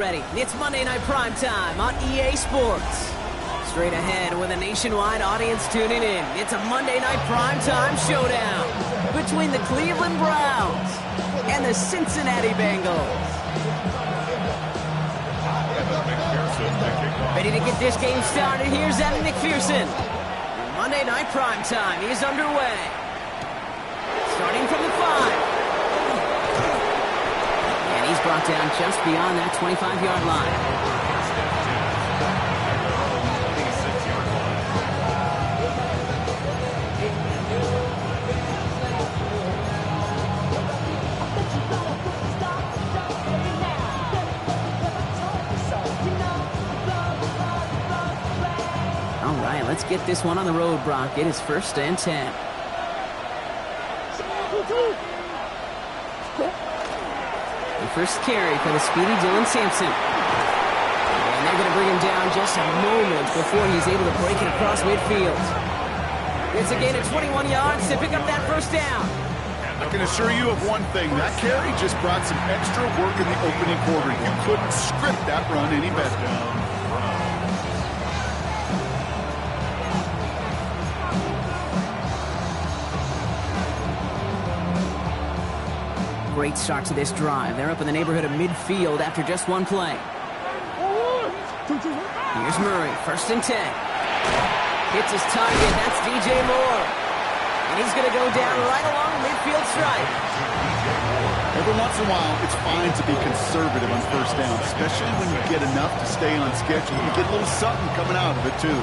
Ready. It's Monday Night Prime Time on EA Sports. Straight ahead with a nationwide audience tuning in. It's a Monday Night Prime Time showdown between the Cleveland Browns and the Cincinnati Bengals. Ready to get this game started. Here's Evan McPherson. Monday Night Prime Time is underway. Starting from the 5. He's brought down just beyond that 25-yard line. All right, let's get this one on the road, Brock. It is 1st and 10. First carry for the speedy Dylan Sampson. And they're going to bring him down just a moment before he's able to break it across midfield. It's a gain of 21 yards to pick up that first down. I can assure you of one thing. That carry just brought some extra work in the opening quarter. You couldn't script that run any better. Great start to this drive. They're up in the neighborhood of midfield after just one play. Here's Murray, 1st and 10. Hits his target, that's DJ Moore. And he's going to go down right along the midfield stripe. Every once in a while, it's fine to be conservative on 1st down, especially when you get enough to stay on schedule. You get a little something coming out of it, too.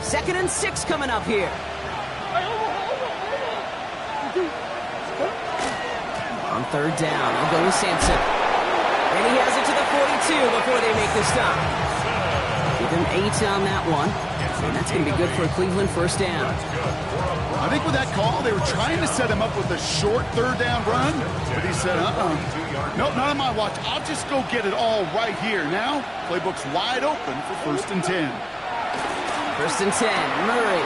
2nd and 6 coming up here. On 3rd down, they'll go with Sampson. And he has it to the 42 before they make the stop. Give him 8 on that one. And that's going to be good for a Cleveland 1st down. I think with that call, they were trying to set him up with a short 3rd down run. But he said, nope, not on my watch. I'll just go get it all right here. Now, playbook's wide open for 1st and 10. 1st and 10, Murray.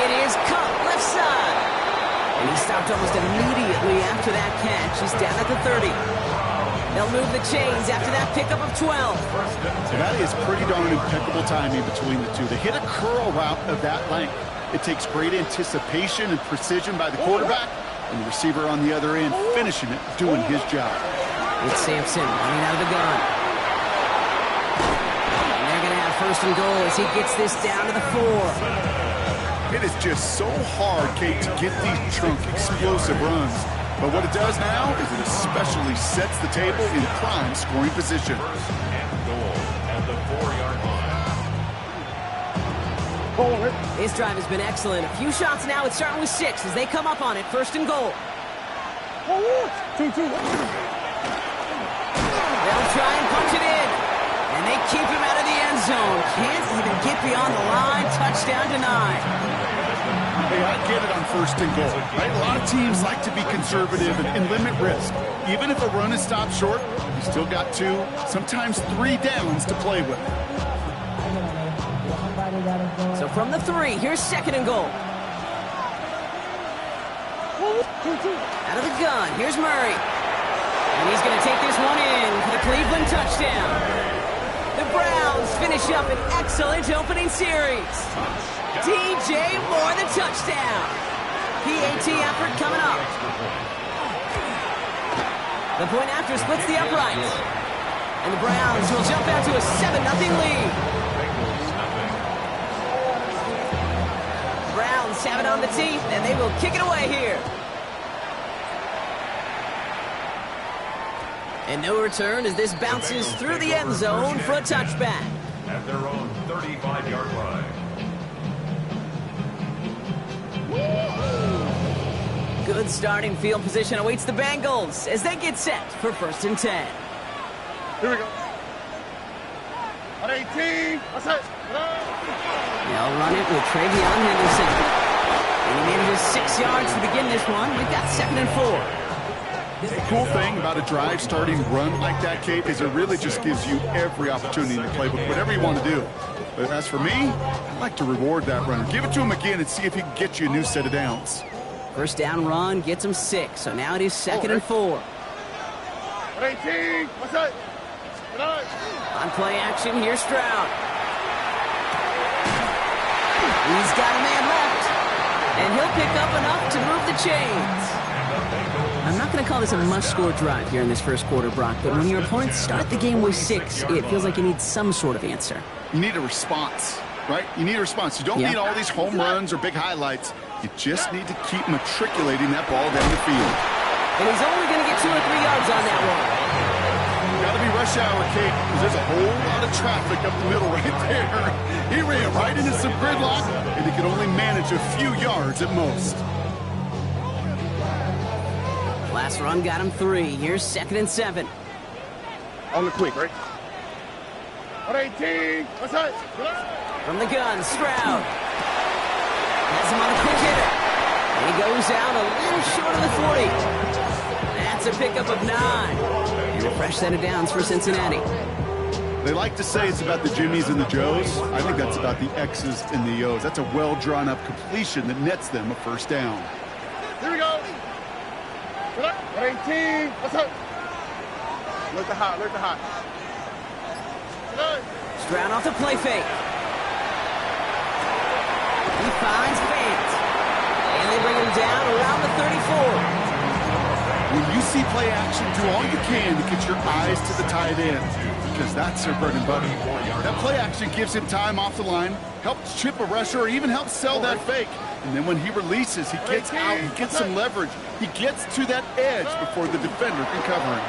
It is cut left side. And he stopped almost immediately after that catch. He's down at the 30. They'll move the chains after that pickup of 12. So that is pretty darn impeccable timing between the two. To hit a curl route of that length, it takes great anticipation and precision by the quarterback, and the receiver on the other end finishing it, doing his job. It's Sampson running out of the gun. 1st and goal as he gets this down to the 4. It is just so hard, Kate, to get these trunk explosive runs. But what it does now is it especially sets the table in prime scoring position. 1st and goal at the 4-yard line. This drive has been excellent. A few shots now. It's starting with 6 as they come up on it. 1st and goal. They'll try and punch it in. And they keep him out of the end zone. Can't even get beyond the line. Touchdown denied. Hey, I get it on 1st and goal, right? A lot of teams like to be conservative and limit risk. Even if a run is stopped short, you still got 2, sometimes 3 downs to play with. So from the 3, here's 2nd and goal. Out of the gun, here's Murray. And he's going to take this one in for the Cleveland touchdown. The Browns finish up an excellent opening series. DJ Moore, the touchdown. PAT effort coming up. The point after splits the uprights. And the Browns will jump out to a 7-0 lead. Browns have it on the teeth, and they will kick it away here. And no return as this bounces through the end zone for a touchback. At their own 35-yard line. Good starting field position awaits the Bengals as they get set for 1st and 10. Here we go. On 18. What's that? They'll run it with Travion Henderson. And he made it just 6 yards to begin this one. We've got 2nd and 4. The cool thing about a drive starting run like that, Kate, is it really just gives you every opportunity in the playbook, whatever you want to do. But as for me, I'd like to reward that runner. Give it to him again and see if he can get you a new set of downs. First down run gets him 6, so now it is 2nd and 4. 18, what's that? On play action, here's Stroud. He's got a man left, and he'll pick up enough to move the chains. I'm not going to call this a must-score drive here in this first quarter, Brock, but when your opponents start the game with 6, it feels like you need some sort of answer. You need a response, right? You need a response. You don't need all these home runs or big highlights. You just need to keep matriculating that ball down the field. And he's only going to get 2 or 3 yards on that one. Got to be rush hour, Kate, because there's a whole lot of traffic up the middle right there. He ran right into some gridlock, and he could only manage a few yards at most. Last run got him 3. Here's 2nd and 7. On the quick, right? 18, what's that? From the gun, Stroud. Has him on a quick hitter. And he goes out a little short of the 40. That's a pickup of 9. And a fresh set of downs for Cincinnati. They like to say it's about the Jimmies and the Joes. I think that's about the X's and the O's. That's a well-drawn-up completion that nets them a first down. Here we go. 18, what's up? Look the hot, look the hot. Stroud off the play fake. He finds fans. And they bring him down around the 34. When you see play action, do all you can to get your eyes to the tight end, because that's their bread and butter. That play action gives him time off the line, helps chip a rusher, or even helps sell that fake. And then when he releases, he gets out, he gets some leverage. He gets to that edge before the defender can cover him.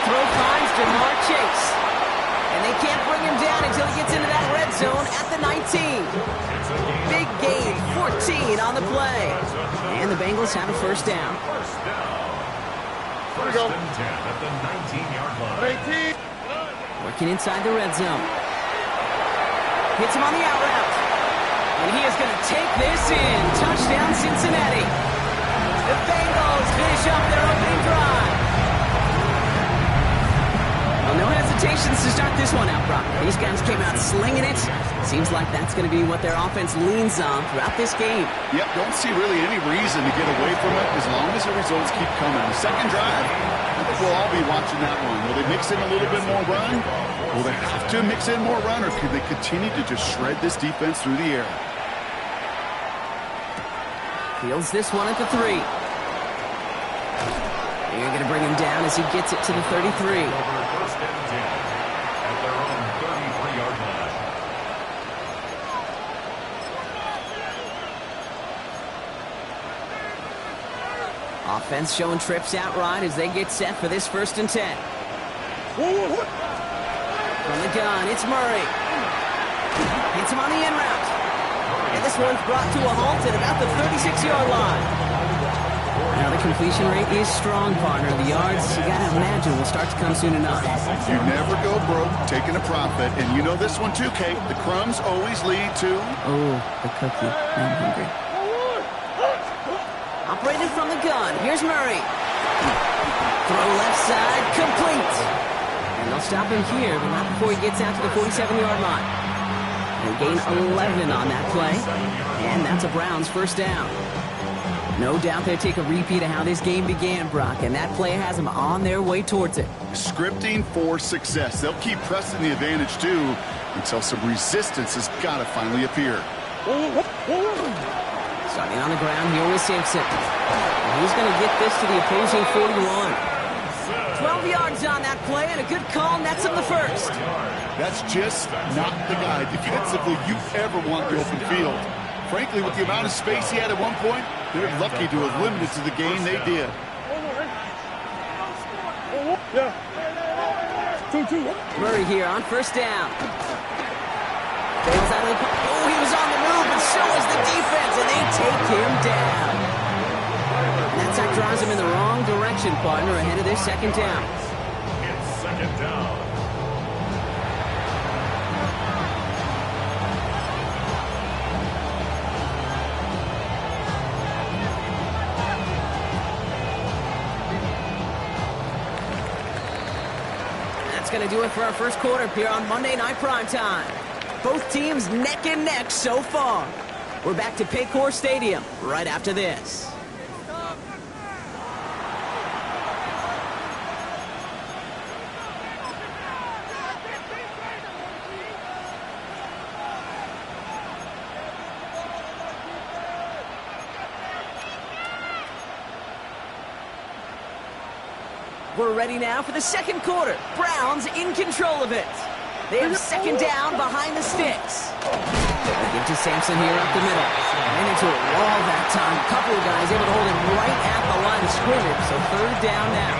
Throw finds Jamar Chase. And they can't bring him down until he gets into that red zone at the 19. Big gain, 14 on the play. And the Bengals have a first down. First and 10 at the 19-yard line. 18. Working inside the red zone. Hits him on the out route. And he is going to take this in. Touchdown, Cincinnati. The Bengals finish up their opening drive. Well, no hesitations to start this one out, Brock. These guys came out slinging it. Seems like that's going to be what their offense leans on throughout this game. Yep, don't see really any reason to get away from it as long as the results keep coming. The second drive, I think we'll all be watching that one. Will they mix in a little bit more run? Will they have to mix in more run, or could they continue to just shred this defense through the air? Fields this one at the 3. They're going to bring him down as he gets it to the 33. First and 10 at their own 33-yard line. Offense showing trips out right as they get set for this 1st and 10. From the gun, it's Murray. Hits him on the in route. And this one's brought to a halt at about the 36-yard line. Now the completion rate is strong, partner. The yards, you got to imagine, will start to come soon enough. You never go broke taking a profit. And you know this one too, Kate. The crumbs always lead to... Oh, the cookie. I'm hungry. Operated from the gun. Here's Murray. Throw left side, complete. And they'll stop him here, but not before he gets out to the 47-yard line. They gain 11 on that play. And that's a Browns first down. No doubt they'll take a repeat of how this game began, Brock, and that play has them on their way towards it. Scripting for success. They'll keep pressing the advantage, too, until some resistance has got to finally appear. Starting on the ground here with Simpson. And he's going to get this to the opposing 41. 12 yards on that play, and a good call nets him the first. That's just not the guy defensively you ever want the open field. Frankly, with the amount of space he had at one point, they're lucky to have limited to the game they did. Murray here on first down. Bails out of the... Oh, he was on the move, but so was the defense, and they take him down. And that sack drives him in the wrong direction, partner, ahead of their second down. It's second down. That's going to do it for our first quarter here on Monday Night Primetime. Both teams neck and neck so far. We're back to Paycor Stadium right after this. We're ready now for the second quarter. Browns in control of it. They have second down behind the sticks. They give to Sampson here up the middle. Ran into a wall that time. A couple of guys able to hold him right at the line of scrimmage. So third down now.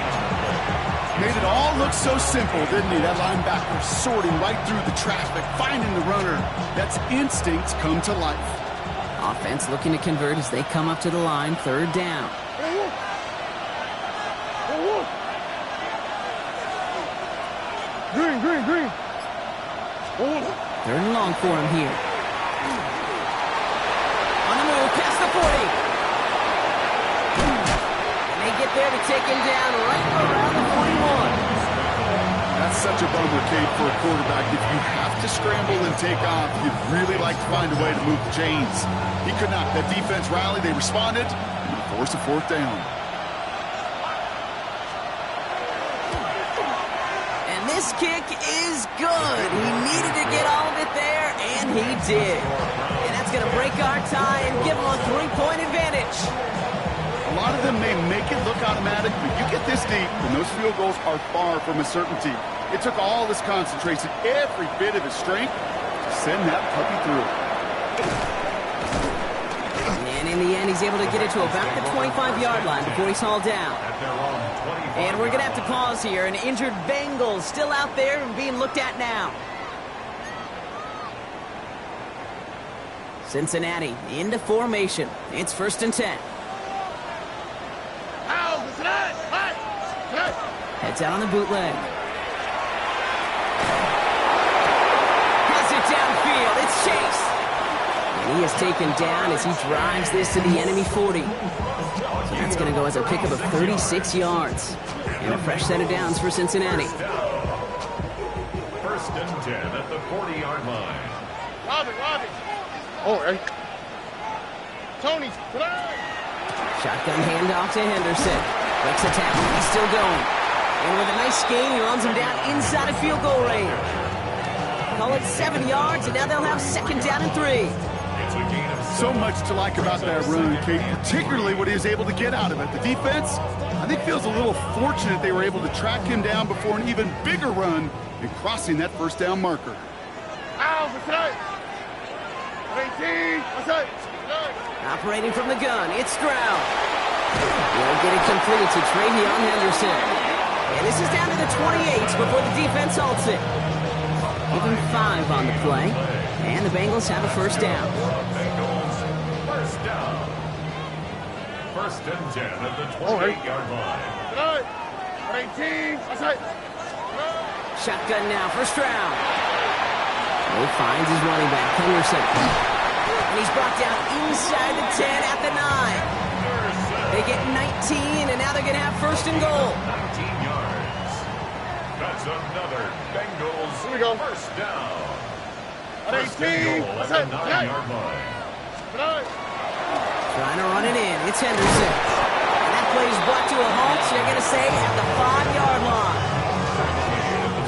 Made it all look so simple, didn't he? That linebacker sorting right through the traffic, finding the runner. That's instincts come to life. Offense looking to convert as they come up to the line. Third down. Green. Third and long for him here. On the move, past the 40. And they get there to take him down right around the 41. That's such a bummer, Kate, for a quarterback. If you have to scramble and take off, you'd really like to find a way to move the chains. He could not. That defense rallied. They responded. And forced a fourth down. This kick is good. He needed to get all of it there, and he did. And that's going to break our tie and give him a 3-point advantage. A lot of them may make it look automatic, but you get this deep, and those field goals are far from a certainty. It took all his concentration, every bit of his strength, to send that puppy through. And in the end, he's able to get it to about the 25-yard line before he's hauled down. And we're going to have to pause here. An injured Bengals still out there and being looked at now. Cincinnati into formation. It's 1st and 10. Heads out on the bootleg. Has it downfield. It's Chase. And he is taken down as he drives this to the enemy 40. So that's going to go as a pickup of 36 yards. And a fresh set of downs for Cincinnati. 1st and 10 at the 40-yard line. Robbie. Oh, hey. Tony. Shotgun handoff to Henderson. Breaks a tackle. He's still going. And with a nice gain, he runs him down inside of field goal range. Call it 7 yards, and now they'll have 2nd down and 3. So much to like about that run, Kate, particularly what he was able to get out of it. The defense, I think, feels a little fortunate they were able to track him down before an even bigger run and crossing that 1st down marker. Operating from the gun, it's Stroud. He'll get it completed to Travion Henderson. And this is down to the 28 before the defense halts it. Give him 5 on the play. And the Bengals have a 1st down. First down. 1st and 10 at the 28-yard line. Shotgun now for Stroud. He finds his running back, Henderson. And he's brought down inside the 10 at the 9. They get 19, and now they're going to have 1st and goal. 19 yards. That's another Bengals 1st down. 1st and goal at the 9-yard line. Trying to run it in. It's Henderson. And that play is brought to a halt, so they're going to say at the 5-yard line.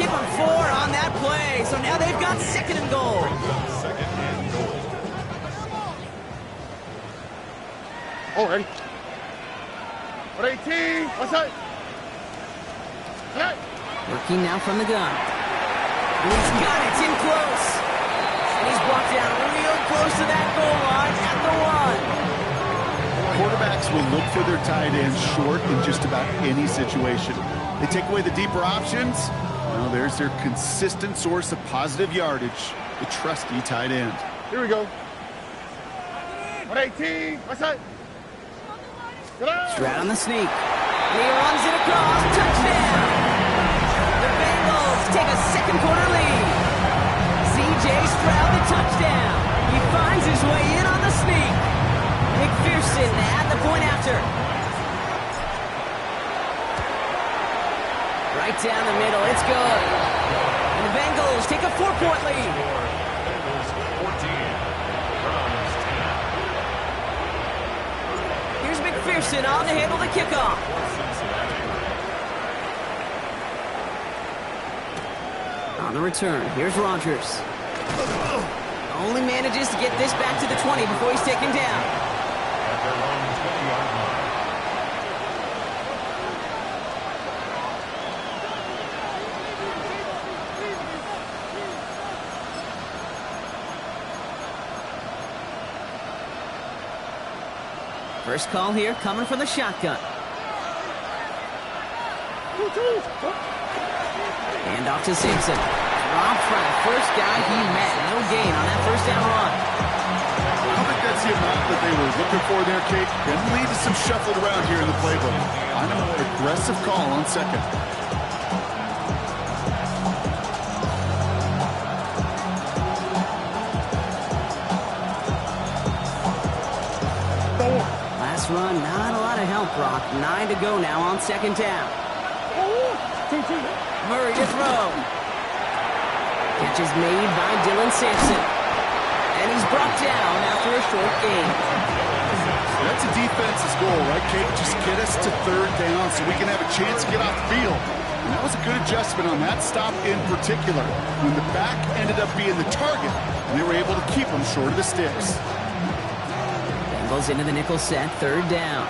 Give them 4 on that play. So now they've got 2nd and goal. 2nd and goal. Oh, ready. 18. What's that? Working now from the gun. And he's got it. It's in close. And he's brought down real close to that goal line at the 1. Quarterbacks will look for their tight ends short in just about any situation. They take away the deeper options. Well, there's their consistent source of positive yardage, the trusty tight end. Here we go. 118. What's that? Stroud on the sneak. And he runs it across. Touchdown! The Bengals take a 2nd quarter lead. C.J. Stroud, the touchdown. He finds his way in on the sneak. McPherson at the point after. Right down the middle. It's good. And the Bengals take a 4-point lead. McPherson on to handle the kickoff. On the return, here's Rodgers. Only manages to get this back to the 20 before he's taken down. At their own 20-yard line. First call here coming from the shotgun. Hand off to Simpson. Dropped from the first guy he met. No gain on that first down run. I don't think that's the amount that they were looking for there, Kate. Going to lead to some shuffled around here in the playbook. On a more aggressive call on second. Last run, not a lot of help, Brock. 9 to go now on second down. Murray to throw. Catch is made by Dylan Sampson. And he's brought down after a short gain. That's a defense's goal, right, Kate? Just get us to third down so we can have a chance to get off the field. And that was a good adjustment on that stop in particular, when the back ended up being the target, and they were able to keep him short of the sticks. Bengals into the nickel set, third down.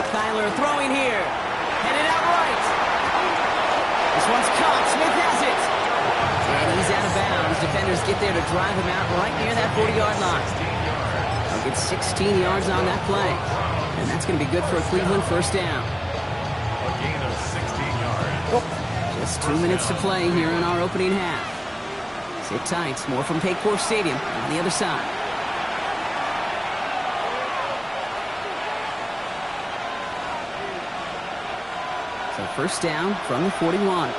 Kyler throwing here. Headed out right. This one's caught. Smith has it. And he's out of bounds. Defenders get there to drive him out right near that 40-yard line. They'll get 16 yards on that play. And that's going to be good for a Cleveland first down. A gain of 16 yards. Just 2 minutes to play here in our opening half. Sit tight. More from Paycor Stadium on the other side. So first down from the 41.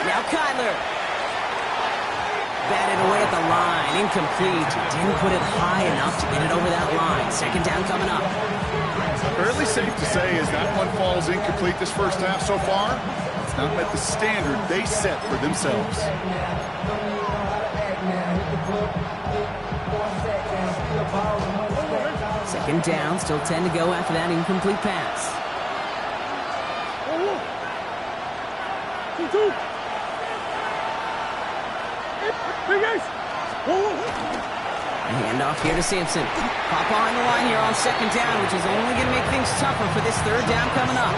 Now Kyler. Batted away at the line. Incomplete. Didn't put it high enough to get it over that line. Second down coming up. Fairly safe to say as that one falls incomplete this first half so far, it's not met the standard they set for themselves. Second down, still 10 to go after that incomplete pass. A handoff here to Sampson. Pop on the line here on second down, which is only going to make things tougher for this third down coming up.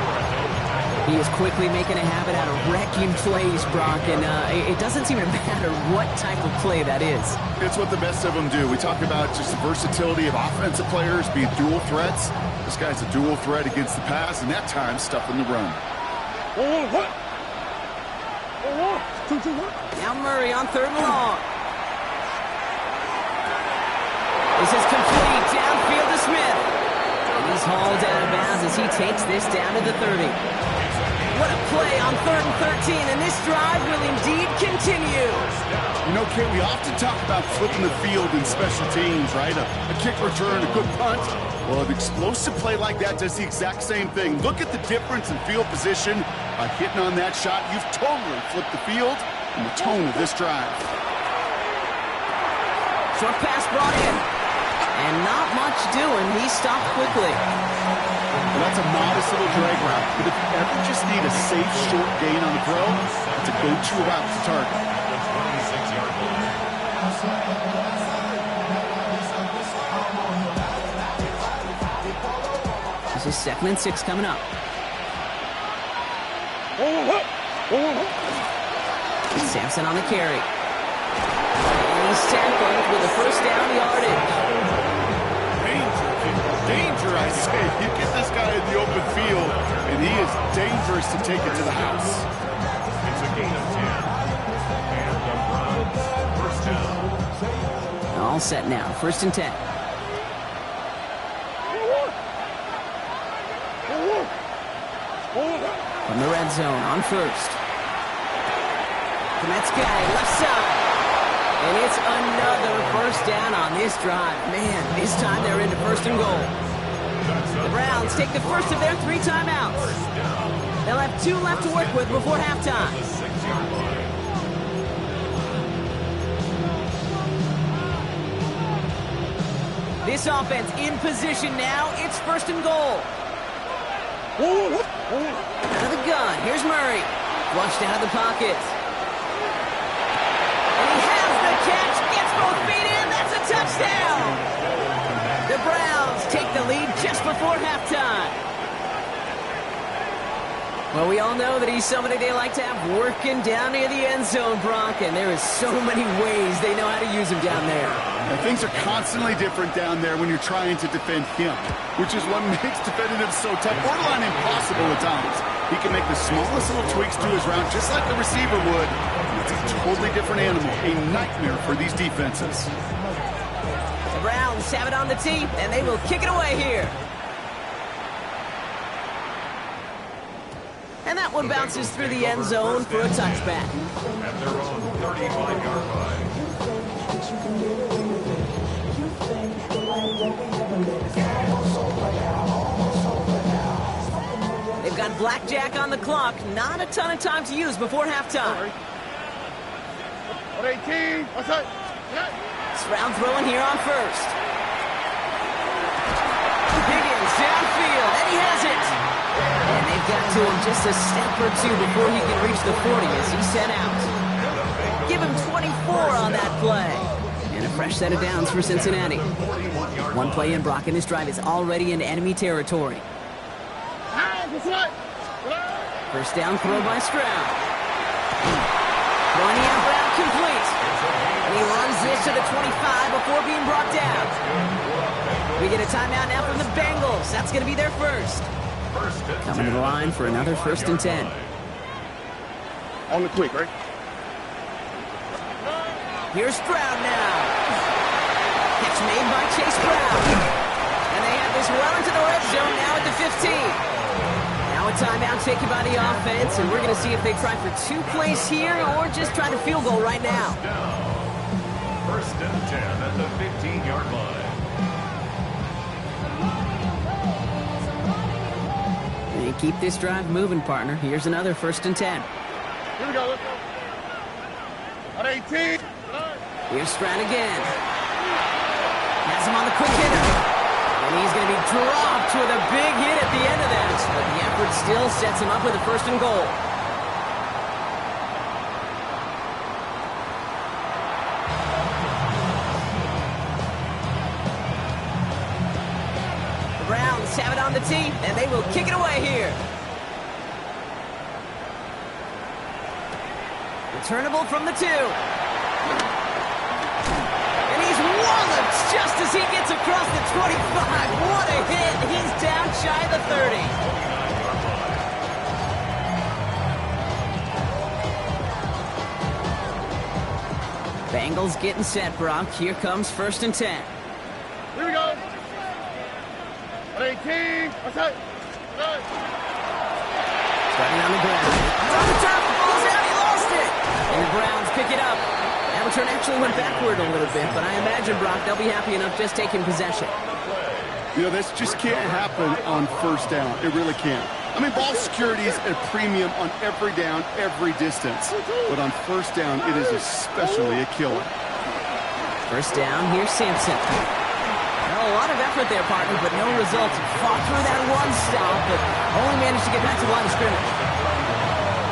He is quickly making a habit out of wrecking plays, Brock, and it doesn't seem to matter what type of play that is. It's what the best of them do. We talk about just the versatility of offensive players being dual threats. This guy's a dual threat against the pass, and that time stuffing the run. Now Murray on third and long. This is complete. Downfield to Smith. And he's hauled out of bounds as he takes this down to the 30. What a play on 3rd and 13, and this drive will indeed continue. You know, Kate, we often talk about flipping the field in special teams, right? A kick return, a good punt. Well, an explosive play like that does the exact same thing. Look at the difference in field position. By hitting on that shot, you've totally flipped the field and the tone of this drive. Short pass brought in. And not much doing. He stopped quickly. Well, that's a modest little drag route. But if you ever just need a safe, short gain on the throw, it's a go-to route to target. The 26-yard line. This is 2nd and 6 coming up. Sampson on the carry. And he's tackled with a first down yardage. Danger, I say. You get this guy in the open field, and he is dangerous to take it to the house. It's a gain of 10. And the Browns first down. All set now. 1st and 10. From the red zone on first. Kometska, left side. And it's another first down on this drive. Man, this time they're into first and goal. The Browns take the first of their 3 timeouts. They'll have 2 left to work with before halftime. This offense in position now. It's first and goal. Out of the gun. Here's Murray. Flushed out of the pocket. And he has the catch. Gets both feet in. That's a touchdown. The Browns take the lead just before halftime. Well, we all know that he's somebody they like to have working down near the end zone, Brock, and there is so many ways they know how to use him down there. And things are constantly different down there when you're trying to defend him, which is what makes defending him so tough, borderline impossible at times. He can make the smallest little tweaks to his route just like the receiver would. It's a totally different animal, a nightmare for these defenses. The Browns have it on the tee, and they will kick it away here. And that one bounces through the end zone for a touchback. At their own 35-yard line. They've got blackjack on the clock. Not a ton of time to use before halftime. 18. What's up? Stroud throwing here on first. Higgins downfield, and he has it. And they've got to him just a step or 2 before he can reach the 40 as he's sent out. Give him 24 on that play. And a fresh set of downs for Cincinnati. 1 play in, Brock, and this drive is already in enemy territory. First down throw by Stroud. Throwing the out route complete. And he runs this to the 25 before being brought down. We get a timeout now from the Bengals. That's going to be their first. Coming to the line for another first and 10. On the quick, right? Here's Stroud now. Catch made by Chase Brown. And they have this well into the red zone now at the 15. Now a timeout taken by the offense, and we're going to see if they try for 2 plays here or just try to field goal right now. First and 10 at the 15-yard line. They keep this drive moving, partner. Here's another first and 10. Here we go. Let's go. On 18. Here's Stroud again. Has him on the quick hitter. And he's going to be dropped with a big hit at the end of that. But the effort still sets him up with a first and goal. The Browns have it on the tee, and they will kick it away here. Returnable from the 2. And he's walloped just as he gets across the 25. What a hit. He's down shy of the 30. Bengals getting set, Brock. Here comes first and 10. Here we go. On 18. What's up? Starting on the ground. On the top, falls out, he lost it. And the Browns pick it up. That return actually went backward a little bit, but I imagine, Brock, they'll be happy enough just taking possession. You know, this just can't happen on first down. It really can't. I mean, ball security is a premium on every down, every distance. But on first down, it is especially a killer. First down, here's Sampson. Well, a lot of effort there, partner, but no results. Fought through that one stop, but only managed to get back to the line of scrimmage.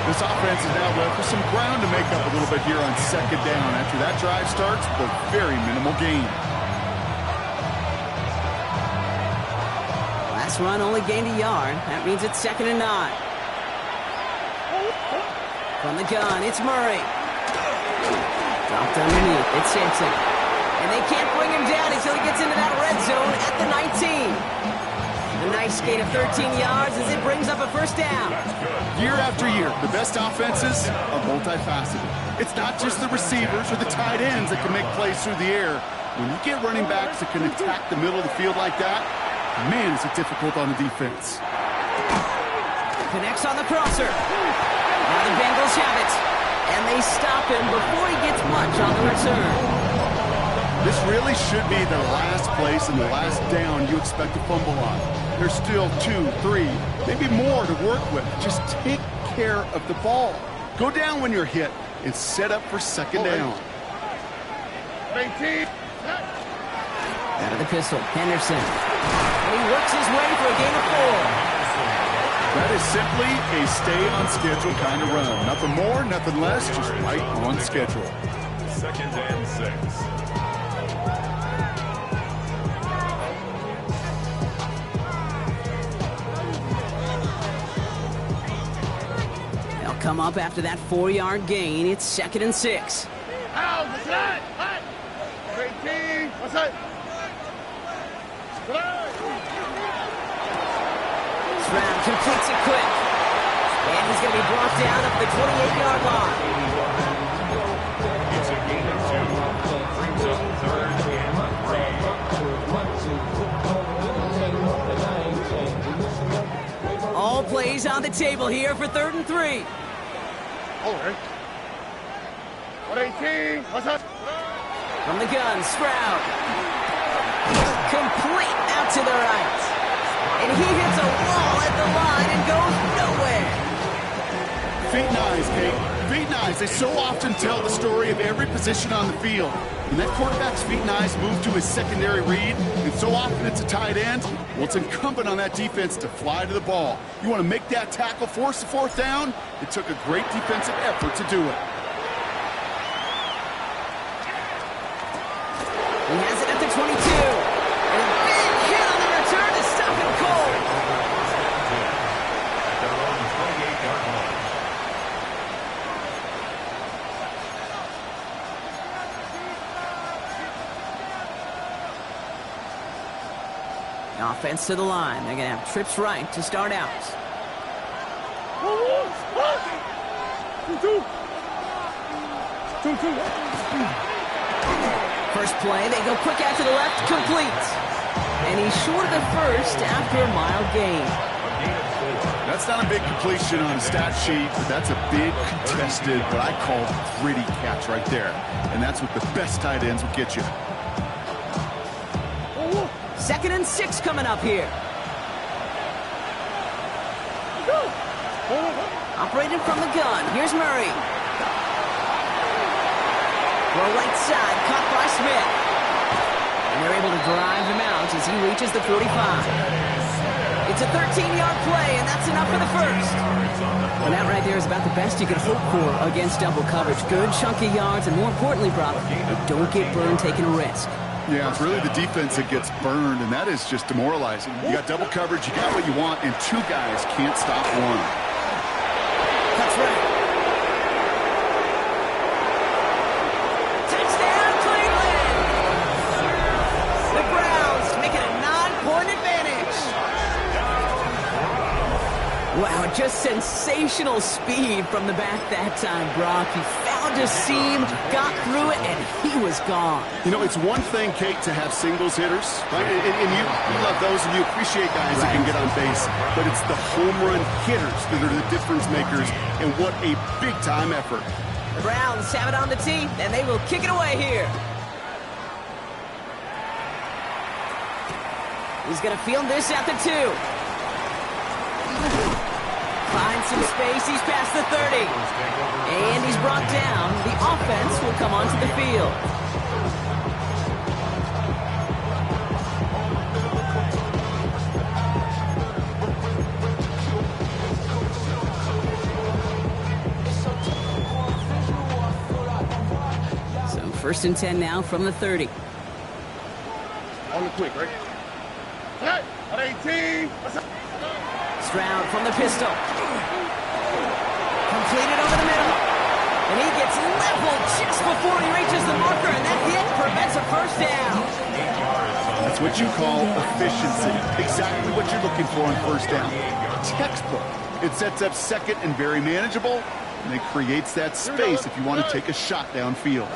This offense is now left with some ground to make up a little bit here on second down. After that drive starts, the very minimal gain. Last run only gained a yard. That means it's 2nd and 9. From the gun, it's Murray. Dropped underneath, it's Sampson. And they can't bring him down until he gets into that red zone at the 19. A nice gain of 13 yards as it brings up a first down. Year after year, the best offenses are multifaceted. It's not just the receivers or the tight ends that can make plays through the air. When you get running backs that can attack the middle of the field like that, man, is it difficult on the defense. Connects on the crosser. Now the Bengals have it. And they stop him before he gets much on the return. This really should be the last place and the last down you expect to fumble on. There's still 2, 3, maybe more to work with. Just take care of the ball. Go down when you're hit and set up for second down. 18. Out of the pistol, Henderson. And he works his way for a gain of 4. That is simply a stay-on-schedule kind of run. Nothing more, nothing less, just right on schedule. 2nd and 6. They'll come up after that 4-yard gain. It's 2nd and 6. Out, what's that? 18. What's that? Stroud completes it quick. And he's going to be brought down at the 28-yard line. It's a gain of 2. Brings up 3rd and 3. All plays on the table here for 3rd and 3. All right. 18. What's that? From the gun, Stroud. Complete out to the right. And he hits a wall at the line and goes nowhere. Feet and eyes, Kate. Feet and eyes. They so often tell the story of every position on the field. When that quarterback's feet and eyes move to his secondary read, and so often it's a tight end, well, it's incumbent on that defense to fly to the ball. You want to make that tackle, force the 4th down? It took a great defensive effort to do it. He has it at the 22. And a big hit on the return to stop him cold. Their own 28-yard line. Offense to the line. They're going to have trips right to start out. 2. First play, they go quick out to the left, complete. And he's short of the first after a mild gain. That's not a big completion on a stat sheet, but that's a big contested, what I call gritty catch right there. And that's what the best tight ends will get you. 2nd and 6 coming up here. Operated from the gun. Here's Murray. Throw right side, caught by Smith. And they're able to drive him out as he reaches the 45. It's a 13-yard play, and that's enough for the first. Well, that right there is about the best you could hope for against double coverage. Good chunky yards, and more importantly, Brock, don't get burned taking a risk. Yeah, it's really the defense that gets burned, and that is just demoralizing. You got double coverage, you got what you want, and 2 guys can't stop one. Cuts right. Touchdown, Cleveland! The Browns make it a 9-point advantage. Wow, just sensational speed from the back that time, Brock. He found a seam, got through it, and he was gone. You know, it's one thing, Kate, to have singles hitters, right? And you love those, and you appreciate guys that can get on base. But it's the home run hitters that are the difference makers, and what a big-time effort. The Browns have it on the tee, and they will kick it away here. He's going to field this at the 2. Finds some space, he's past the 30. And he's brought down. The offense will come onto the field. So 1st and 10 now from the 30. On the quick, right? 18. Stroud from the pistol. Completed over the middle. And he gets leveled just before he reaches the marker, and that hit prevents a first down. That's what you call efficiency. Exactly what you're looking for on first down. Textbook. It sets up second and very manageable, and it creates that space if you want to take a shot downfield.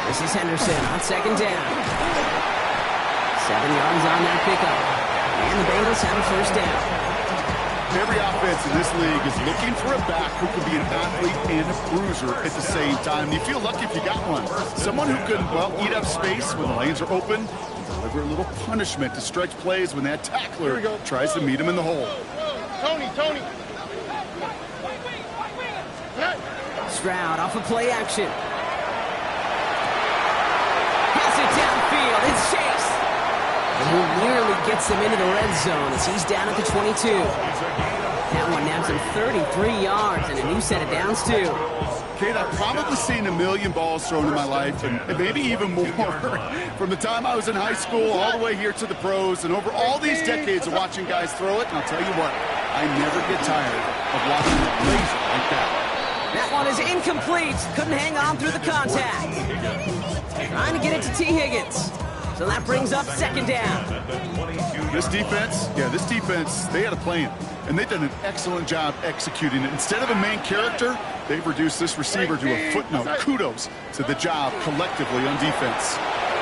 This is Henderson on 2nd down. 7 yards on that pickup. And the Bengals have a first down. Every offense in this league is looking for a back who can be an athlete and a bruiser at the same time. You feel lucky if you got one. Someone who can, well, eat up space when the lanes are open, deliver a little punishment to stretch plays when that tackler tries to meet him in the hole. Tony. Stroud off of play action. Has it downfield. It's Chase. And he nearly gets him into the red zone as he's down at the 22. That one nabs him 33 yards and a new set of downs, too. Kate, I've probably seen a million balls thrown in my life, and maybe even more. From the time I was in high school all the way here to the pros, and over all these decades of watching guys throw it, and I'll tell you what, I never get tired of watching a laser like that. That one is incomplete. Couldn't hang on through the contact. Trying to get it to T. Higgins. So that brings up second down. This defense, they had a plan. And they've done an excellent job executing it. Instead of a main character, they've reduced this receiver to a footnote. Kudos to the job collectively on defense.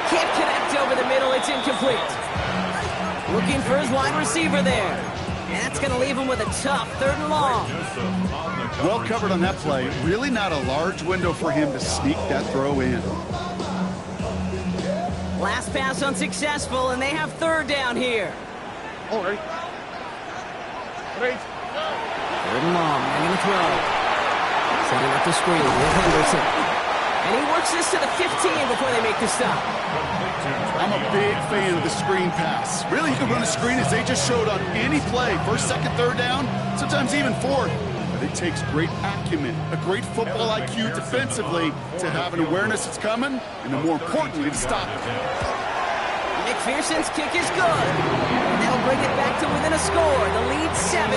Can't connect over the middle. It's incomplete. Looking for his wide receiver there. And that's going to leave him with a tough 3rd and long. Well covered on that play. Really not a large window for him to sneak that throw in. Last pass unsuccessful, and they have 3rd down here. All right. 3rd and long, they're going to throw. Setting up the screen with Henderson. And he works this to the 15 before they make the stop. I'm a big fan of the screen pass. Really, you can run a screen as they just showed on any play. 1st, 2nd, 3rd down, sometimes even 4th. But it takes great acumen, a great football IQ defensively to have an awareness it's coming, and then more importantly, to stop it. McPherson's kick is good. And that'll bring it back to within a score. The lead 7.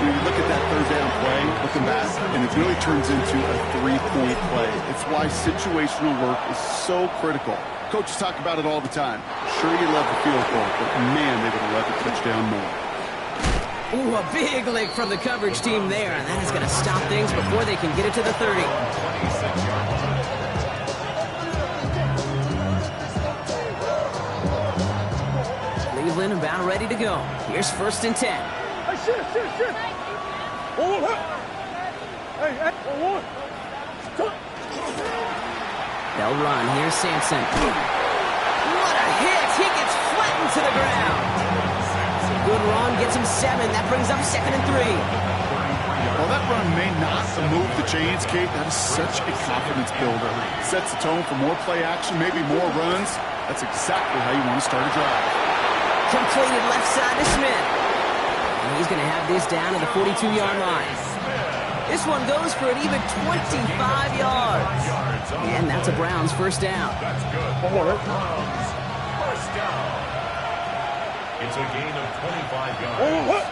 You look at that 3rd down play, looking back, and it really turns into a 3-point play. It's why situational work is so critical. Coaches talk about it all the time. Sure, you love the field goal, but man, they would have loved the touchdown more. Ooh, a big lick from the coverage team there, and that is going to stop things before they can get it to the 30. Cleveland about ready to go. Here's 1st and 10. Shit. They'll run. Here's Sampson. What a hit! He gets flattened to the ground. Good run, gets him 7. That brings up 2nd and 3. While that run may not move the chains, Kate, that is such a confidence builder. Sets the tone for more play action, maybe more runs. That's exactly how you want to start a drive. Completed left side to Smith. And he's going to have this down to the 42-yard line. This one goes for an even 25 yards. And that's a Browns 1st down. That's good. Browns, 1st down. It's a gain of 25 yards.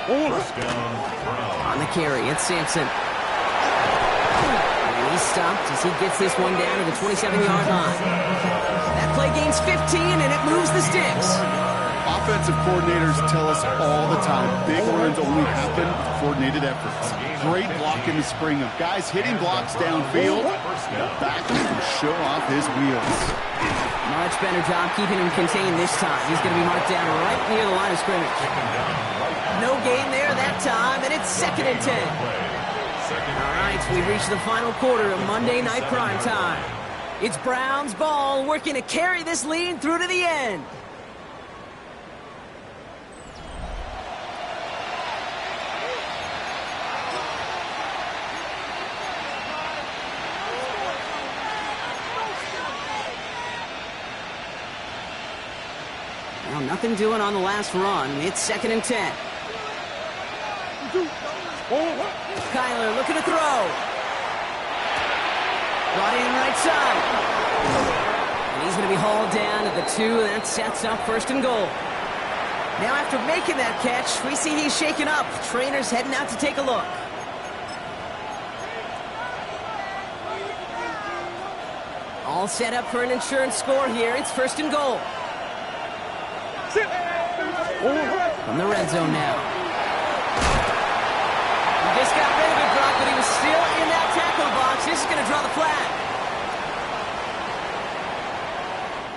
1st down, Browns. On the carry, it's Sampson. And he's stopped as he gets this one down to the 27-yard line. That play gains 15, and it moves the sticks. Offensive coordinators tell us all the time, big runs only happen with coordinated efforts. Great blocking to spring them. Guys hitting blocks downfield, the back can show off his wheels. Much better job keeping him contained this time. He's going to be marked down right near the line of scrimmage. No gain there that time, and it's 2nd and 10. All right, so we've reached the final quarter of Monday Night Prime Time. It's Browns ball working to carry this lead through to the end. Well, nothing doing on the last run. It's 2nd and 10. Kyler looking to throw. Brought in right side. And he's going to be hauled down at the 2. That sets up 1st and goal. Now after making that catch, we see he's shaken up. Trainer's heading out to take a look. All set up for an insurance score here. It's 1st and goal. From the red zone now. He just got rid of it, Brock, but he was still in that tackle box. This is going to draw the flag.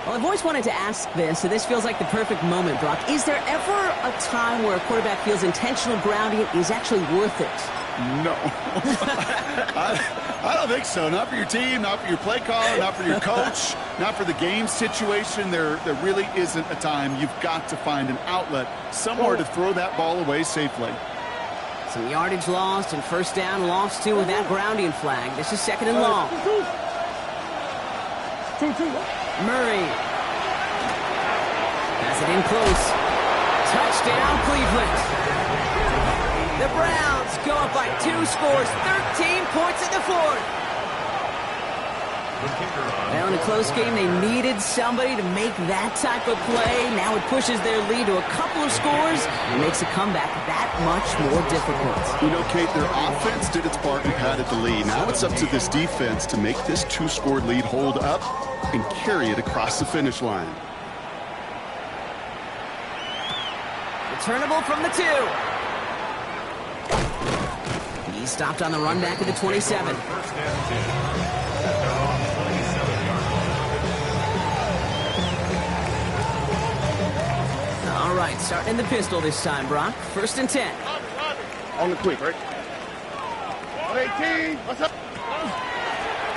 Well, I've always wanted to ask this, and this feels like the perfect moment, Brock. Is there ever a time where a quarterback feels intentional grounding is actually worth it? No. I don't think so. Not for your team, not for your play caller, not for your coach, not for the game situation. There really isn't a time. You've got to find an outlet, somewhere to throw that ball away safely. Some yardage lost and first down lost too with that grounding flag. This is second and long. Murray. Has it in close. Touchdown, Cleveland. The Browns go up by 2 scores, 13 points in the fourth. Well, in a close game, they needed somebody to make that type of play. Now it pushes their lead to a couple of scores and makes a comeback that much more difficult. You know, Kate, their offense did its part and padded the lead. Now it's up to this defense to make this 2-score lead hold up and carry it across the finish line. Returnable from the 2. He stopped on the run back at the 27. All right, starting in the pistol this time, Brock. First and 10. On the quick, right? 118. What's up?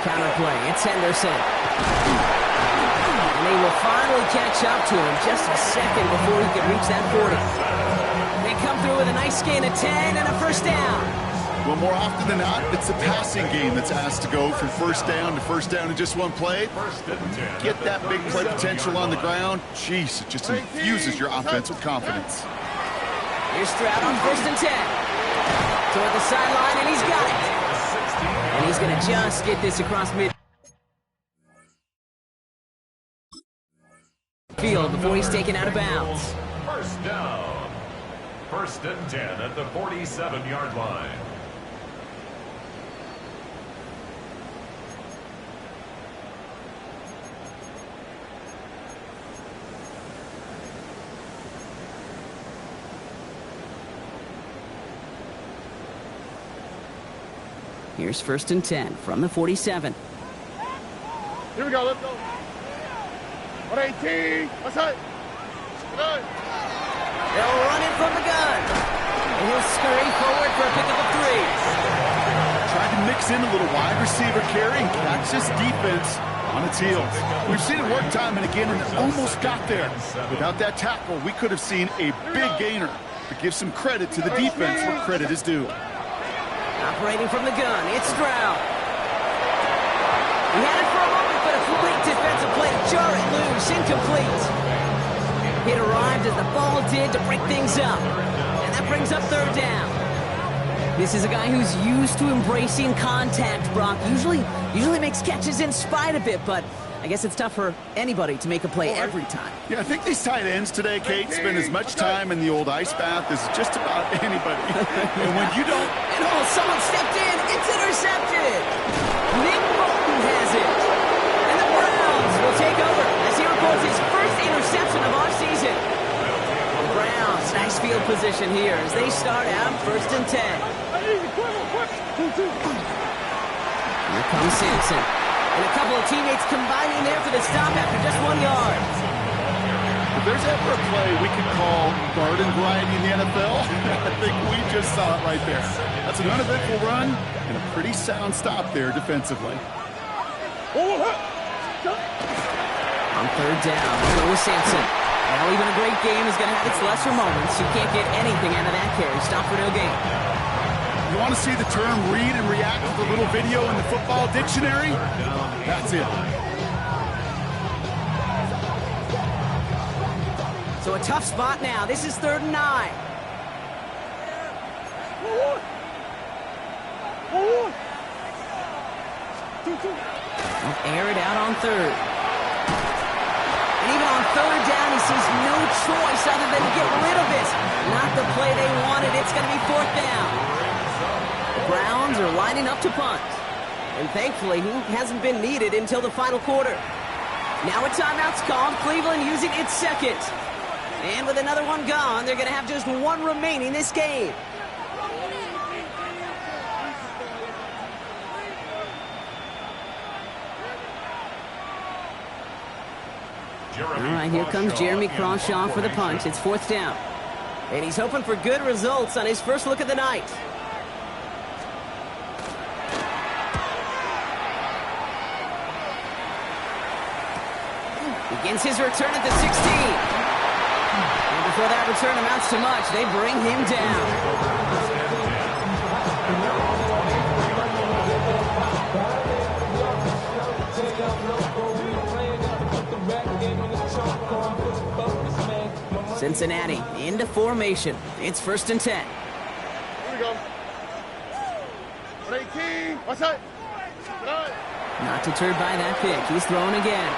Counter play. It's Henderson. And they will finally catch up to him just a second before he can reach that 40. They come through with a nice gain of 10 and a first down. Well, more often than not, it's a passing game that's asked to go from first down in just one play. Get that big play potential on the ground. Jeez, it just infuses your offense with confidence. Here's Stroud on first and 10. Toward the sideline, and he's got it. And he's going to just get this across midfield before he's taken out of bounds. First down. First and 10 at the 47-yard line. Here's first and 10 from the 47. Here we go, let's go. 118. What's up? Good. They'll run it from the gun. And he'll scurry forward for a pickup of 3. Tried to mix in a little wide receiver carry and catch this defense on its heels. We've seen it work time and again, and it almost got there. Without that tackle, we could have seen a big gainer. But give some credit to the defense where credit is due. Operating from the gun, it's Stroud. He had it for a moment, but a complete defensive play to jar it loose, incomplete. It arrived as the ball did to break things up. And that brings up third down. This is a guy who's used to embracing contact, Brock. Usually makes catches in spite of it, but I guess it's tough for anybody to make a play every time. Yeah, I think these tight ends today, Kate, spend as much time in the old ice bath as just about anybody. And when you don't... And oh, someone stepped in. It's intercepted. Nick Bolton has it. And the Browns will take over as he records his first interception of our season. The Browns, nice field position here as they start out first and 10. Here comes Sampson. And a couple of teammates combining there for the stop after just 1 yard. If there's ever a play we could call garden variety in the NFL, I think we just saw it right there. That's an uneventful run and a pretty sound stop there defensively. On third down, we'll go with Sampson. Now even a great game is going to have its lesser moments. You can't get anything out of that carry. Stop for no gain. You want to see the term read and react with a little video in the football dictionary? That's it. So a tough spot now. This is third and 9. They'll air it out on third. And even on third down, he sees no choice other than to get rid of it. Not the play they wanted. It's going to be fourth down. The Browns are lining up to punt. And thankfully, he hasn't been needed until the final quarter. Now a timeout's called. Cleveland using its second. And with another one gone, they're going to have just one remaining this game. All right, here comes Jeremy Crawshaw for the punch. It's 4th down. And he's hoping for good results on his first look of the night. Begins his return at the 16. And before that return amounts to much, they bring him down. Cincinnati into formation. It's 1st and 10. Here we go. 118. What's that? Not deterred by that pick. He's throwing again.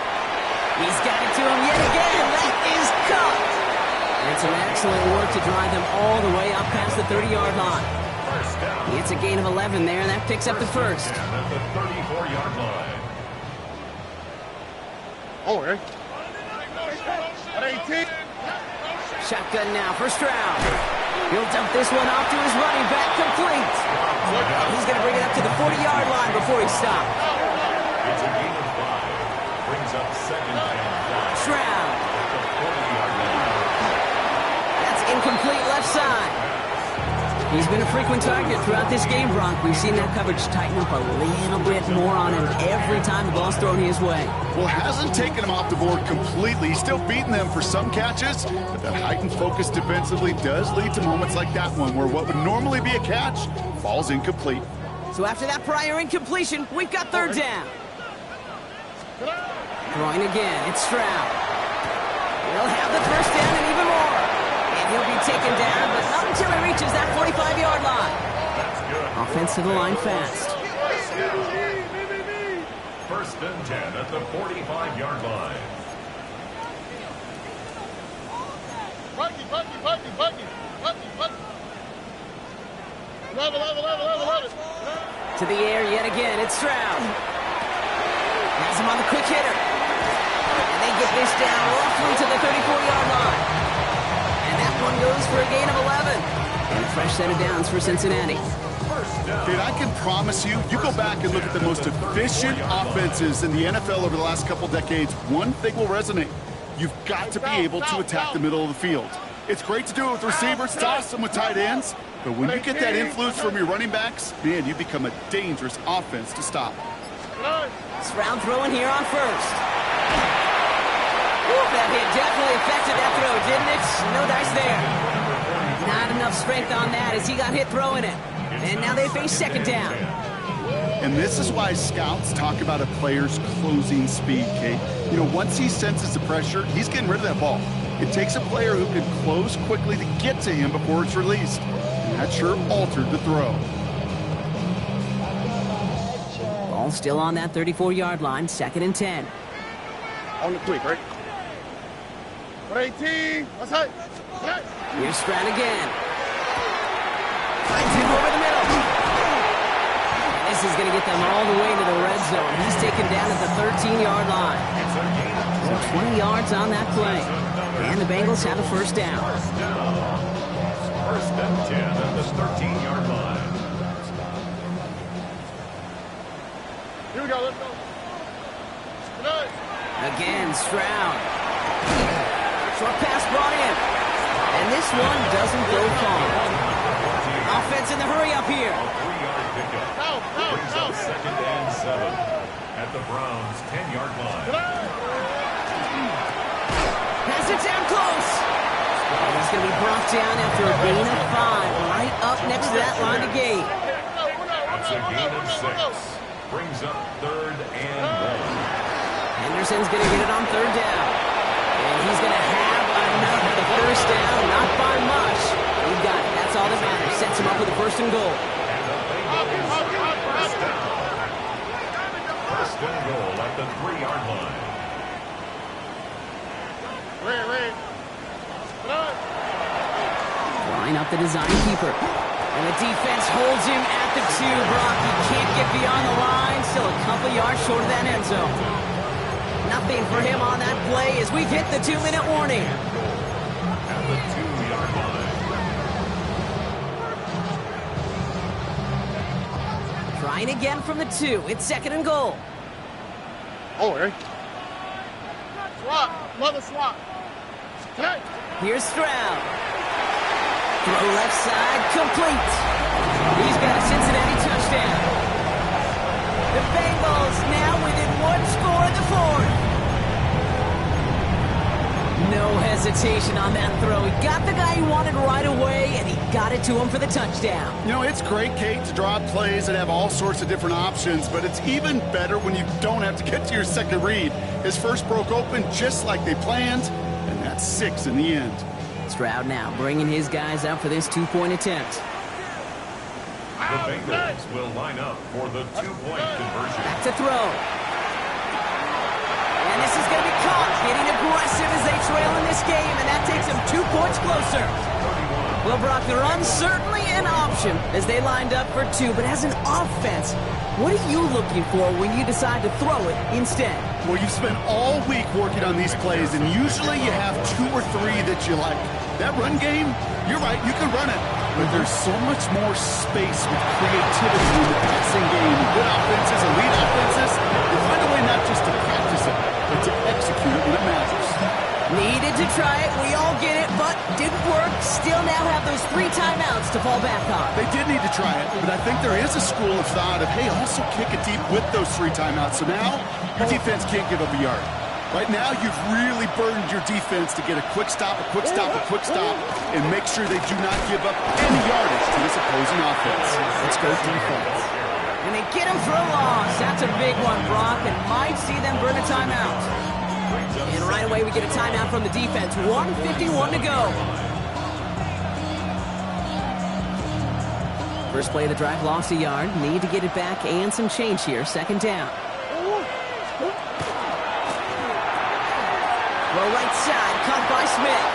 He's got it to him yet again. That is caught. And some excellent work to drive them all the way up past the 30-yard line. It's a gain of 11 there. That picks up the first. At the 34-yard line. Oh, right. 118. Shotgun now for Stroud. He'll dump this one off to his running back, complete. He's going to bring it up to the 40-yard line before he stops. It's a gain of 5. Brings up 2nd and 5. Stroud. At the 40-yard line. That's incomplete left side. He's been a frequent target throughout this game, Bronk. We've seen that coverage tighten up a little bit more on him every time the ball's thrown his way. Well, hasn't taken him off the board completely. He's still beating them for some catches, but that heightened focus defensively does lead to moments like that one where what would normally be a catch falls incomplete. So after that prior incompletion, we've got 3rd down. Throwing again, it's Stroud. He'll have the 1st down and even more. And he'll be taken down, but not until he reaches that 45-yard line. Offense to the line fast. 1st and 10 at the 45-yard line. Bucky. Love it. To the air yet again, it's Stroud. Has him on the quick hitter. And they get this down roughly to the 34-yard line. And that one goes for a gain of 11. And a fresh set of downs for Cincinnati. Dude, I can promise you, you go back and look at the most efficient offenses in the NFL over the last couple decades, one thing will resonate. You've got to be able to attack the middle of the field. It's great to do it with receivers, toss them with tight ends, but when you get that influence from your running backs, man, you become a dangerous offense to stop. Stroud throwing here on 1st. Ooh, that hit definitely affected that throw, didn't it? No dice there. Not enough strength on that as he got hit throwing it. And now they face 2nd down. And this is why scouts talk about a player's closing speed, Kate. You know, once he senses the pressure, he's getting rid of that ball. It takes a player who can close quickly to get to him before it's released. And that sure altered the throw. Ball still on that 34-yard line, 2nd and 10. On the quick, right? 118. What's that? Here's Stroud again. Finds him over the middle. And this is going to get them all the way to the red zone. He's taken down at the 13-yard line. So 20 yards on that play. And the Bengals have a 1st down. 1st and 10 at the 13-yard line. Here we go, let's go. Again, Stroud. Short pass brought in. And this one doesn't go far. Offense in the hurry up here. A 3-yard pickup. Brings up 2nd and 7 at the Browns' 10-yard line. Has it down close. And he's going to be brought down after a gain of 5, right up next to that line of gain. That's a gain of 6. Brings up 3rd and 1. Henderson's going to get it on 3rd down. And he's going to have enough for the 1st down, not by much. He got it. That's all that matters. Sets him up with a 1st and goal. First and goal at the 3-yard line. Line up the design keeper. And the defense holds him at the 2. Brock, he can't get beyond the line. Still a couple yards short of that end zone. Nothing for him on that play as we've hit the 2-minute warning. At the 2-yard line. Trying again from the 2. It's 2nd and goal. Oh, right. Swap. Love a swap. Connect. Here's Stroud. Throw left side, complete. He's got a Cincinnati touchdown. The Bengals now within one score in the fourth. No hesitation on that throw. He got the guy he wanted right away, and he got it to him for the touchdown. You know, it's great, Kate, to draw up plays that have all sorts of different options, but it's even better when you don't have to get to your second read. His first broke open just like they planned, and that's 6 in the end. Stroud now bringing his guys up for this two-point attempt. The Bengals will line up for the two-point conversion. Back to throw. And this is going to be caught. Getting aggressive as they trail in this game, and that takes them 2 points closer. Well, Brock, the run certainly an option as they lined up for 2, but as an offense, what are you looking for when you decide to throw it instead? Well, you've spent all week working on these plays, and usually you have 2 or 3 that you like. That run game, you're right, you can run it. But there's so much more space with creativity in the passing game. Good offenses, elite offenses, they find a way not just to practice it, but to execute it when it matters. Needed to try it, we all get it, but didn't work. Still now have those 3 timeouts to fall back on. They did need to try it, but I think there is a school of thought of, hey, also kick it deep with those 3 timeouts. So now your defense can't give up a yard. Right now, you've really burdened your defense to get a quick stop, a quick stop, a quick stop, and make sure they do not give up any yardage to this opposing offense. Let's go defense. And they get him for a loss. That's a big one, Brock, and might see them burn a timeout. And right away, we get a timeout from the defense. 1:51 to go. First play of the drive, lost a yard. Need to get it back and some change here. Second down. Well, right side, caught by Smith.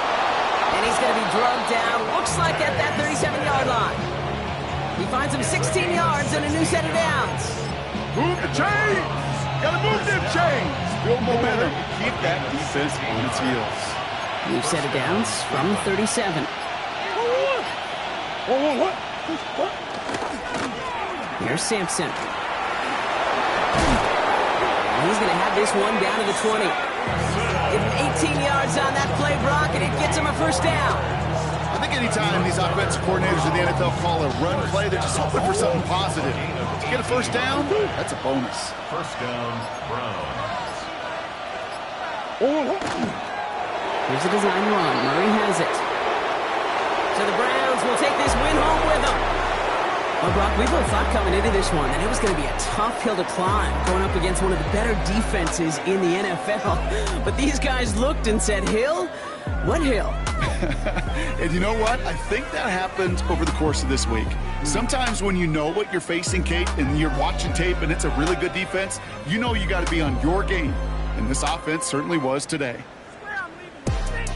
And he's going to be drugged down. Looks like at that 37-yard line. He finds him 16 yards and a new set of downs. Move the chains. Gotta move them chains. Build momentum. Keep that defense on its heels. New set of downs from 37. Here's Sampson. And he's going to have this one down to the 20. Give him 18 yards on that play, Brock, and it gets him a first down. I think anytime these offensive coordinators in the NFL call a run play, they're just hoping for something positive. To get a first down, that's a bonus. First down, Browns. Here's a design run. Murray has it. So the Browns will take this win home with them. Well, Brock, we both thought coming into this one that it was going to be a tough hill to climb, going up against one of the better defenses in the NFL. But these guys looked and said, Hill? What hill? And you know what? I think that happened over the course of this week. Sometimes when you know what you're facing, Kate, and you're watching tape and it's a really good defense, you know you got to be on your game. And this offense certainly was today.